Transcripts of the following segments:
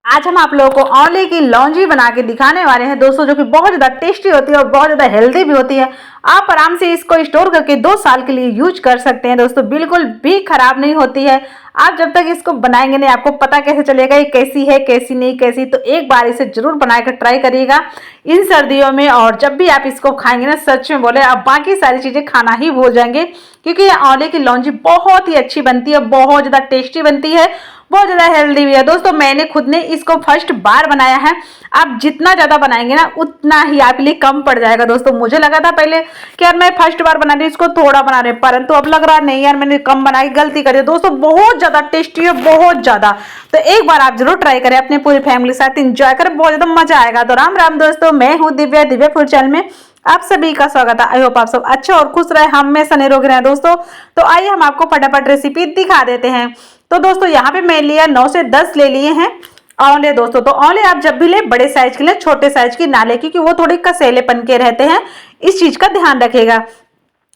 आज हम आप लोगों को आंवले की लौंजी बना के दिखाने वाले हैं दोस्तों, जो कि बहुत ज़्यादा टेस्टी होती है और बहुत ज़्यादा हेल्दी भी होती है। आप आराम से इसको स्टोर करके 2 साल के लिए यूज कर सकते हैं दोस्तों, बिल्कुल भी खराब नहीं होती है। आप जब तक इसको बनाएंगे नहीं, आपको पता कैसे चलेगा ये कैसी है कैसी नहीं कैसी। तो एक बार इसे जरूर बनाकर ट्राई करिएगा इन सर्दियों में, और जब भी आप इसको खाएंगे ना, सच में बोले आप बाकी सारी चीज़ें खाना ही भूल जाएंगे, क्योंकि ये आंवले की लौंजी बहुत ही अच्छी बनती है, बहुत ज़्यादा टेस्टी बनती है, बहुत ज़्यादा हेल्दी भी है दोस्तों। मैंने खुद ने इसको फर्स्ट बार बनाया है। आप जितना ज़्यादा बनाएंगे ना, उतना ही आपके लिए कम पड़ जाएगा दोस्तों। मुझे लगा था पहले कि यार मैं फर्स्ट बार बना रही हूँ, इसको थोड़ा बना रही हूँ, परंतु अब लग रहा नहीं यार मैंने कम बनाई, गलती करी दोस्तों। बहुत ज़्यादा टेस्टी है, बहुत ज़्यादा। तो एक बार आप जरूर ट्राई करें, अपने पूरी फैमिली के साथ इंजॉय करें, बहुत ज़्यादा मजा आएगा। तो राम राम दोस्तों, मैं हूँ दिव्या, दिव्या फूड चैनल में आप सभी का स्वागत है। आई होप आप सब अच्छे और खुश रहे, हमेशा निरोगी रहे दोस्तों। तो आइए हम आपको फटाफट रेसिपी दिखा देते हैं। तो दोस्तों यहाँ पे मैं लिया 9 से 10 ले लिए हैं आंवले दोस्तों। तो आंवले आप जब भी ले बड़े साइज के लिए, छोटे साइज की ना ले, क्योंकि वो थोड़ी कसेलेपन के रहते हैं, इस चीज का ध्यान रखेगा।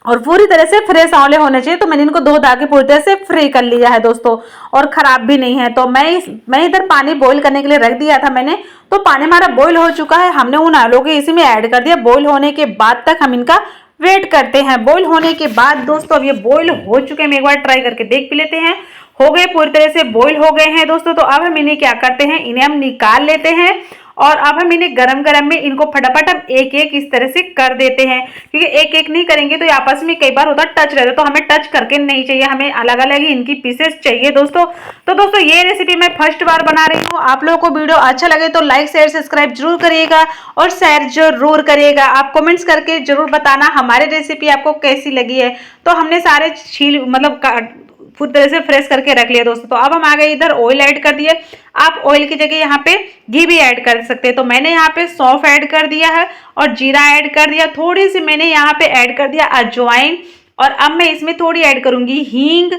और पूरी तरह से फ्रेश आंवले होने चाहिए। तो मैंने इनको धो धा के पूरी तरह से फ्री कर लिया है दोस्तों, और खराब भी नहीं है। तो मैं इधर पानी बॉईल करने के लिए रख दिया था मैंने। तो पानी हमारा बॉईल हो चुका है, हमने उन आलू के इसी में ऐड कर दिया। बॉईल होने के बाद तक हम इनका वेट करते हैं। बॉईल होने के बाद दोस्तों, अब ये बॉईल हो चुके हैं, हम एक बार ट्राई करके देख भी लेते हैं। हो गए, पूरी तरह से बॉईल हो गए हैं दोस्तों। तो अब हम इन्हें क्या करते हैं, इन्हें हम निकाल लेते हैं, और अब हम इन्हें गरम गरम में इनको फटाफट हम एक एक इस तरह से कर देते हैं, क्योंकि एक एक नहीं करेंगे तो आपस में कई बार होता टच रहता है। तो हमें टच करके नहीं चाहिए, हमें अलग अलग ही इनकी पीसेस चाहिए दोस्तों। तो दोस्तों ये रेसिपी मैं फर्स्ट बार बना रही हूँ। आप लोगों को वीडियो अच्छा लगे तो लाइक शेयर सब्सक्राइब जरूर करिएगा, और शेयर जरूर करिएगा। आप कमेंट्स करके जरूर बताना हमारी रेसिपी आपको कैसी लगी है। तो हमने सारे छील मतलब पूरी तरह से फ्रेश करके रख लिया दोस्तों। तो अब हम आ गए इधर, ऑयल ऐड कर दिए। आप ऑयल की जगह यहाँ पे घी भी ऐड कर सकते हैं। तो मैंने यहाँ पे सौंफ ऐड कर दिया है, और जीरा ऐड कर दिया। थोड़ी सी मैंने यहाँ पे ऐड कर दिया अजवाइन, और अब मैं इसमें थोड़ी ऐड करूंगी हींग।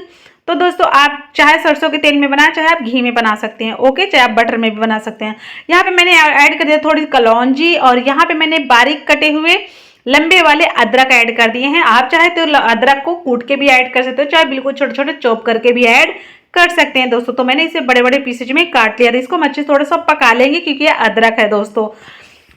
तो दोस्तों आप चाहे सरसों के तेल में बनाए, चाहे आप घी में बना सकते हैं, ओके, चाहे आप बटर में भी बना सकते हैं। यहाँ पे मैंने ऐड कर दिया थोड़ी कलौंजी, और यहाँ पे मैंने बारीक कटे हुए लंबे वाले अदरक ऐड कर दिए हैं। आप चाहे तो अदरक को कूट के भी ऐड कर सकते हो, चाहे बिल्कुल छोटे छोटे चॉप करके भी ऐड कर सकते हैं दोस्तों। तो मैंने इसे बड़े बड़े पीसेज में काट लिया था। इसको हम अच्छे से थोड़ा सा पका लेंगे, क्योंकि ये अदरक है दोस्तों।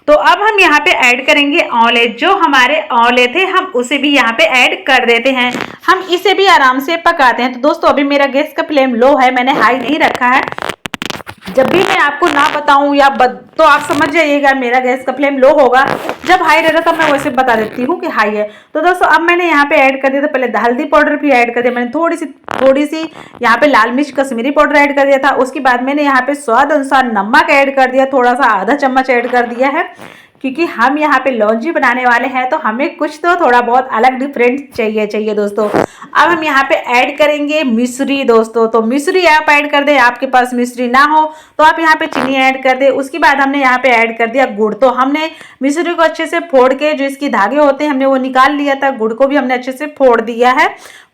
तो अब हम यहाँ पे ऐड करेंगे आंवले। जो हमारे आंवले थे हम उसे भी यहाँ पे ऐड कर देते हैं। हम इसे भी आराम से पकाते हैं। तो दोस्तों अभी मेरा गैस का फ्लेम लो है, मैंने हाई नहीं रखा है। जब भी मैं आपको ना बताऊं या तो आप समझ जाइएगा मेरा गैस का फ्लेम लो होगा। जब हाई रहेगा तब मैं वैसे बता देती हूँ कि हाई है। तो दोस्तों अब मैंने यहाँ पे ऐड कर दिया था, पहले हल्दी पाउडर भी ऐड कर दिया मैंने, थोड़ी सी यहाँ पे लाल मिर्च कश्मीरी पाउडर ऐड कर दिया था। उसके बाद मैंने यहाँ पे स्वाद अनुसार नमक ऐड कर दिया, थोड़ा सा आधा चम्मच ऐड कर दिया है, क्योंकि हम यहाँ पे लौंजी बनाने वाले हैं। तो हमें कुछ तो थोड़ा बहुत अलग डिफरेंट चाहिए दोस्तों। अब हम यहाँ पे ऐड करेंगे मिश्री दोस्तों। तो मिश्री आप ऐड कर दें, आपके पास मिश्री ना हो तो आप यहाँ पे चीनी ऐड कर दें। उसके बाद हमने यहाँ पे ऐड कर दिया गुड़। तो हमने मिश्री को अच्छे से फोड़ के, जो इसकी धागे होते हैं हमने वो निकाल लिया था। गुड़ को भी हमने अच्छे से फोड़ दिया है,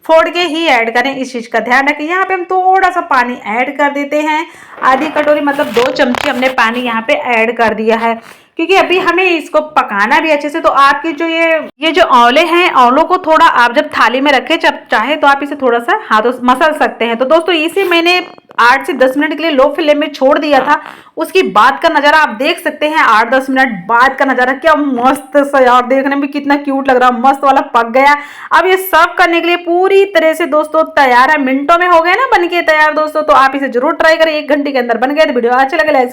फोड़ के ही ऐड करें, इस चीज का ध्यान रखें। यहाँ पे हम थोड़ा सा पानी ऐड कर देते हैं, आधी कटोरी मतलब 2 चमची हमने पानी यहाँ पे ऐड कर दिया है, क्योंकि अभी हमें इसको पकाना भी अच्छे से। तो आपके जो ये जो आंवले हैं, आंवलों को थोड़ा आप जब थाली में रखें, जब चाहे तो आप इसे थोड़ा सा हाथों से मसल सकते हैं। तो दोस्तों इसे मैंने 8 से 10 मिनट के लिए लो फ्लेम में छोड़ दिया था। उसकी बाद का नजारा आप देख सकते हैं। 8-10 मिनट बाद का नजारा क्या मस्त सा यार, देखने में कितना क्यूट लग रहा है, मस्त वाला पक गया। अब ये सर्व करने के लिए पूरी तरह से दोस्तों तैयार है, मिनटों में हो गया ना बन के तैयार दोस्तों। तो आप इसे जरूर ट्राई करें, 1 घंटे के अंदर बन गया। तो वीडियो अच्छा लगे लाइक